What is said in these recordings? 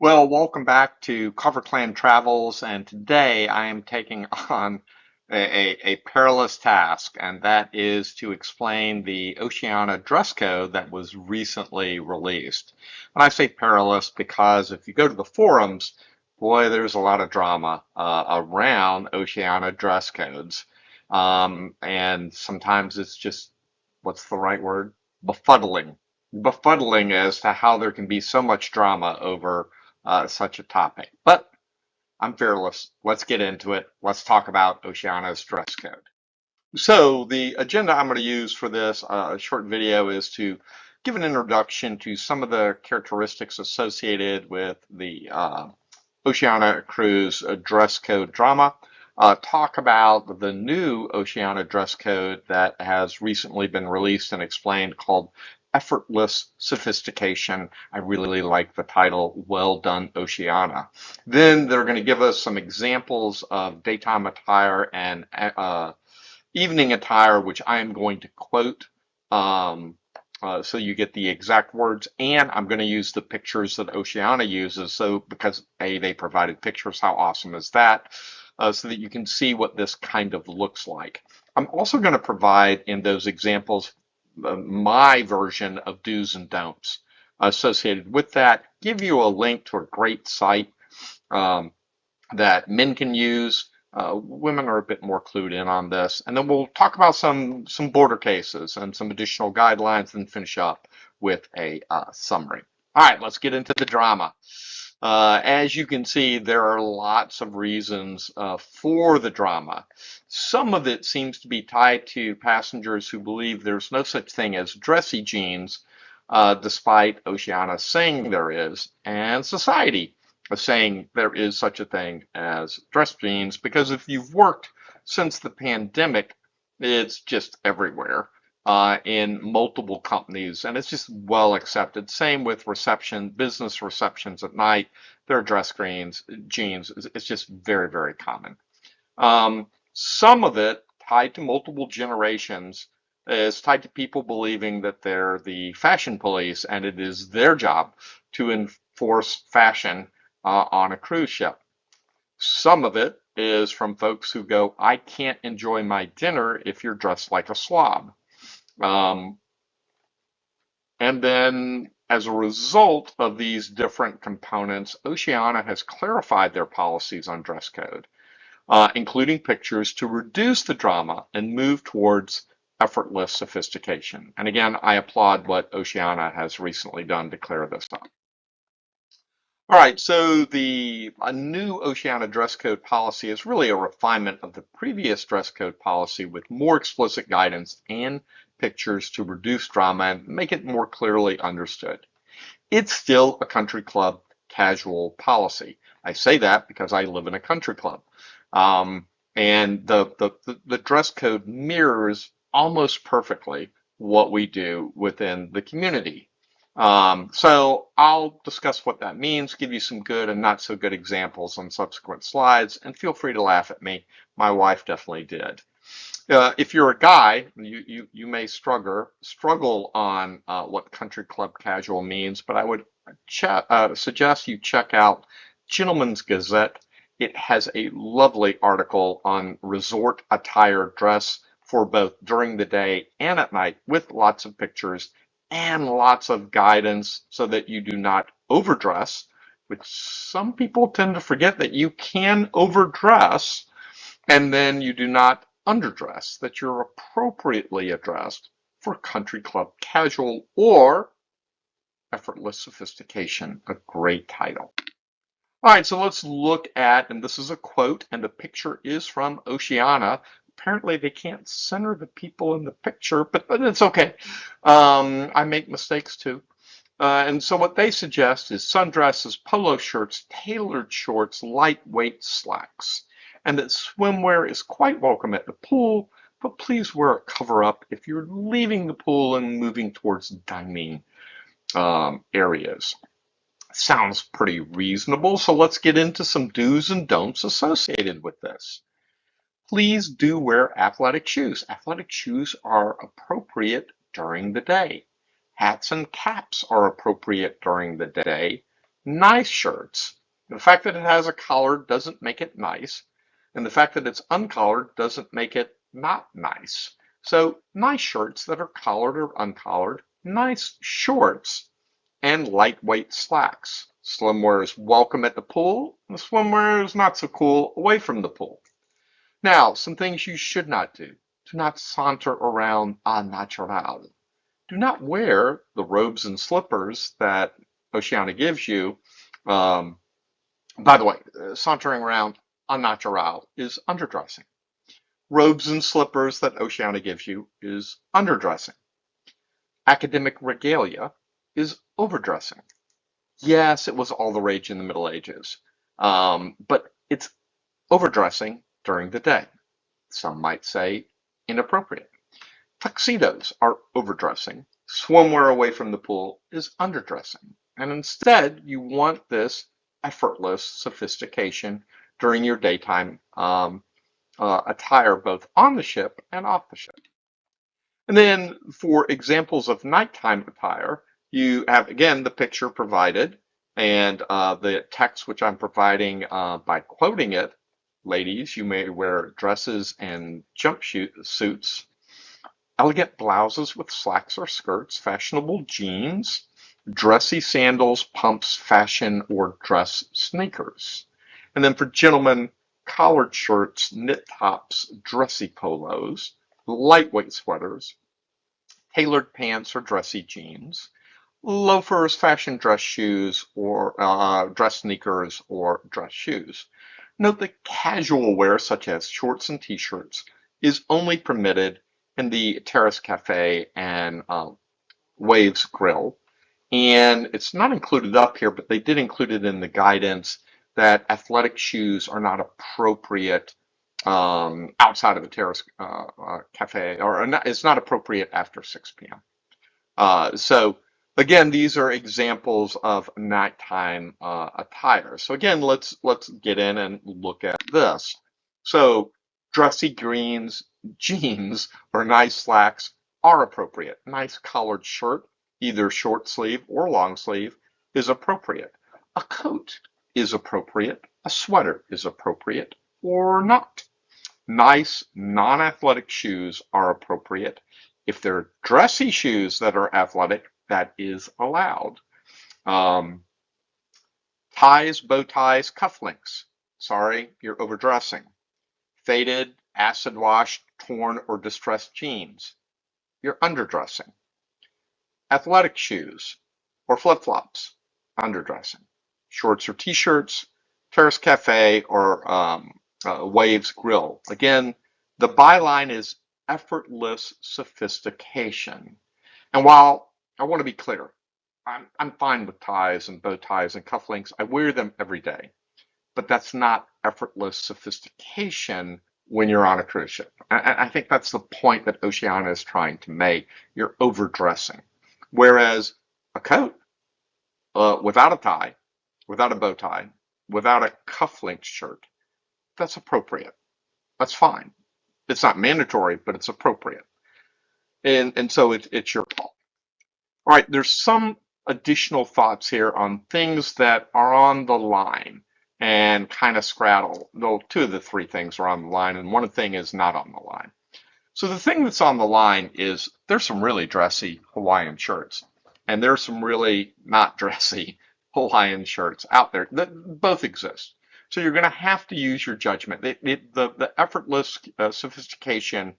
Well, welcome back to Cover Clan Travels, and today I am taking on a perilous task, and that is to explain the Oceania dress code that was recently released. And I say perilous because if you go to the forums, boy, there's a lot of drama around Oceania dress codes. And sometimes it's just, what's the right word? Befuddling. Befuddling as to how there can be so much drama over such a topic. But I'm fearless. Let's get into it. Let's talk about Oceania's dress code. So the agenda I'm going to use for this short video is to give an introduction to some of the characteristics associated with the Oceania cruise dress code drama. Talk about the new Oceania dress code that has recently been released and explained called Effortless Sophistication. I really like the title, Well Done Oceania. Then they're going to give us some examples of daytime attire and evening attire, which I am going to quote. So you get the exact words, and I'm going to use the pictures that Oceania uses. So because they provided pictures, how awesome is that? So that you can see what this kind of looks like. I'm also going to provide in those examples my version of do's and don'ts associated with that. Give you a link to a great site that men can use. Women are a bit more clued in on this. And then we'll talk about some border cases and some additional guidelines and finish up with a summary. All right, let's get into the drama. As you can see, there are lots of reasons for the drama. Some of it seems to be tied to passengers who believe there's no such thing as dressy jeans, despite Oceania saying there is, and society saying there is such a thing as dress jeans, because if you've worked since the pandemic, it's just everywhere in multiple companies, and it's just well accepted. Same with reception, business receptions at night, their dress jeans. It's just very, very common. Some of it tied to multiple generations is tied to people believing that they're the fashion police and it is their job to enforce fashion on a cruise ship. Some of it is from folks who go, I can't enjoy my dinner if you're dressed like a slob. Um, and then as a result of these different components, Oceania has clarified their policies on dress code, including pictures to reduce the drama and move towards effortless sophistication. And again, I applaud what Oceania has recently done to clear this up. All right, so a new Oceania dress code policy is really a refinement of the previous dress code policy with more explicit guidance and pictures to reduce drama and make it more clearly understood. It's still a country club casual policy. I say that because I live in a country club. And the dress code mirrors almost perfectly what we do within the community. So I'll discuss what that means, give you some good and not so good examples on subsequent slides, and feel free to laugh at me. My wife definitely did. If you're a guy, you may struggle on what country club casual means, but I would suggest you check out Gentleman's Gazette. It has a lovely article on resort attire dress for both during the day and at night with lots of pictures and lots of guidance so that you do not overdress, which some people tend to forget that you can overdress, and then you do not underdress, that you're appropriately addressed for country club casual or effortless sophistication, a great title. All right, so let's look at, and this is a quote, and the picture is from Oceania. Apparently they can't center the people in the picture, but it's okay. I make mistakes too. And so what they suggest is sundresses, polo shirts, tailored shorts, lightweight slacks, and that swimwear is quite welcome at the pool, but please wear a cover-up if you're leaving the pool and moving towards dining areas. Sounds pretty reasonable, so let's get into some do's and don'ts associated with this. Please do wear athletic shoes. Athletic shoes are appropriate during the day. Hats and caps are appropriate during the day. Nice shirts. The fact that it has a collar doesn't make it nice, and the fact that it's uncollared doesn't make it not nice. So nice shirts that are collared or uncollared, nice shorts, and lightweight slacks. Swimwear is welcome at the pool, and swimwear is not so cool away from the pool. Now, some things you should not do. Do not saunter around en natural. Do not wear the robes and slippers that Oceania gives you. Um, by the way, sauntering around en natural is underdressing. Robes and slippers that Oceania gives you is underdressing. Academic regalia is overdressing. Yes, it was all the rage in the Middle Ages, but it's overdressing during the day. Some might say inappropriate. Tuxedos are overdressing. Swimwear away from the pool is underdressing. And instead, you want this effortless sophistication during your daytime attire, both on the ship and off the ship. And then for examples of nighttime attire, you have, again, the picture provided and the text which I'm providing by quoting it. Ladies, you may wear dresses and jumpsuits, elegant blouses with slacks or skirts, fashionable jeans, dressy sandals, pumps, fashion or dress sneakers. And then for gentlemen, collared shirts, knit tops, dressy polos, lightweight sweaters, tailored pants or dressy jeans, loafers, fashion dress shoes, or dress sneakers or dress shoes. Note that casual wear, such as shorts and t-shirts, is only permitted in the Terrace Cafe and Waves Grill. And it's not included up here, but they did include it in the guidance that athletic shoes are not appropriate outside of the Terrace Cafe, or not, it's not appropriate after 6 p.m. So again, these are examples of nighttime attire. So again, let's get in and look at this. So dressy greens, jeans, or nice slacks are appropriate. Nice collared shirt, either short sleeve or long sleeve, is appropriate. A coat is appropriate. A sweater is appropriate or not. Nice non-athletic shoes are appropriate. If they're dressy shoes that are athletic, that is allowed. Ties, bow ties, cufflinks. Sorry, you're overdressing. Faded, acid washed, torn, or distressed jeans. You're underdressing. Athletic shoes or flip-flops. Underdressing. Shorts or t-shirts, Terrace Cafe or Waves Grill. Again, the byline is effortless sophistication. And while I want to be clear, I'm fine with ties and bow ties and cufflinks. I wear them every day, but that's not effortless sophistication when you're on a cruise ship. I think that's the point that Oceania is trying to make. You're overdressing. Whereas a coat without a tie, without a bow tie, without a cufflink shirt, that's appropriate. That's fine. It's not mandatory, but it's appropriate. And so it's your call. All right, there's some additional thoughts here on things that are on the line and kind of straddle. Though two of the three things are on the line, and one thing is not on the line. So the thing that's on the line is there's some really dressy Hawaiian shirts, and there's some really not dressy Hawaiian shirts out there that both exist. So you're going to have to use your judgment. The effortless sophistication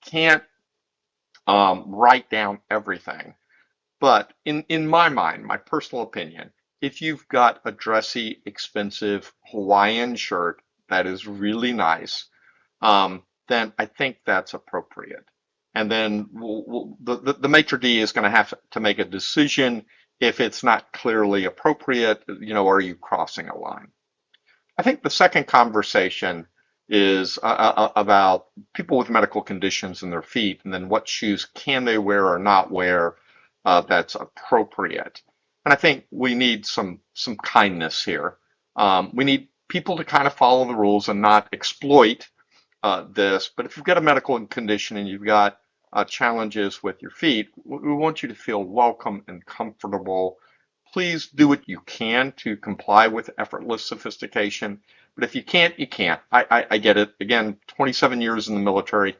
can't write down everything. But in my mind, my personal opinion, if you've got a dressy, expensive Hawaiian shirt that is really nice, then I think that's appropriate. And then the maitre d' is going to have to make a decision if it's not clearly appropriate, are you crossing a line? I think the second conversation is about people with medical conditions in their feet, and then what shoes can they wear or not wear that's appropriate. And I think we need some kindness here. We need people to kind of follow the rules and not exploit this. But if you've got a medical condition and you've got challenges with your feet, we want you to feel welcome and comfortable Please do what you can to comply with effortless sophistication. But if you can't, you can't. I get it. Again, 27 years in the military,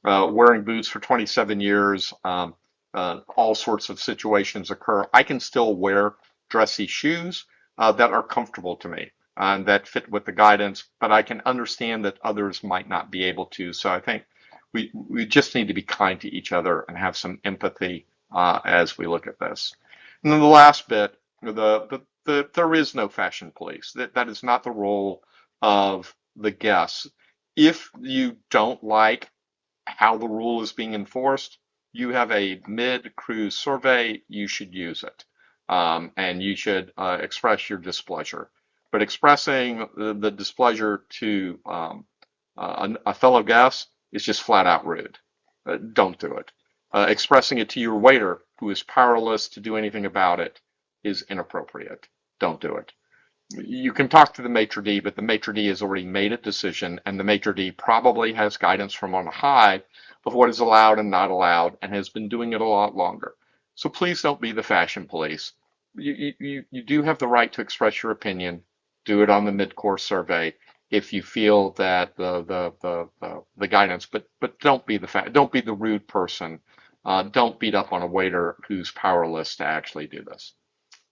wearing boots for 27 years, all sorts of situations occur. I can still wear dressy shoes that are comfortable to me and that fit with the guidance, but I can understand that others might not be able to. So I think we just need to be kind to each other and have some empathy as we look at this. And then the last bit, there is no fashion police. That is not the role of the guests. If you don't like how the rule is being enforced, you have a mid-cruise survey, you should use it. And you should express your displeasure. But expressing the displeasure to a fellow guest is just flat out rude. Don't do it. Expressing it to your waiter, who is powerless to do anything about it, is inappropriate. Don't do it. You can talk to the maitre d', but the maitre d' has already made a decision, and the maitre d' probably has guidance from on high of what is allowed and not allowed, and has been doing it a lot longer. So please don't be the fashion police. You do have the right to express your opinion. Do it on the mid-course survey if you feel that the guidance, but don't be the rude person. Don't beat up on a waiter who's powerless to actually do this,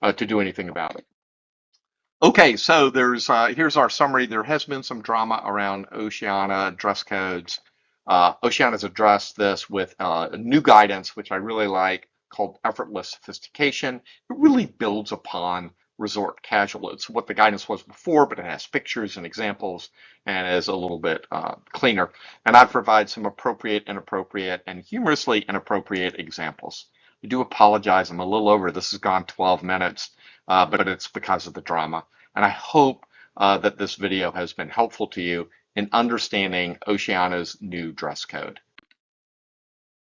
to do anything about it. Okay, so here's our summary. There has been some drama around Oceania dress codes. Oceania's addressed this with new guidance, which I really like, called effortless sophistication. It really builds upon resort casual. It's what the guidance was before, but it has pictures and examples and is a little bit cleaner. And I provide some appropriate, inappropriate, and humorously inappropriate examples. I do apologize. I'm a little over. This has gone 12 minutes, but it's because of the drama. And I hope that this video has been helpful to you in understanding Oceania's new dress code.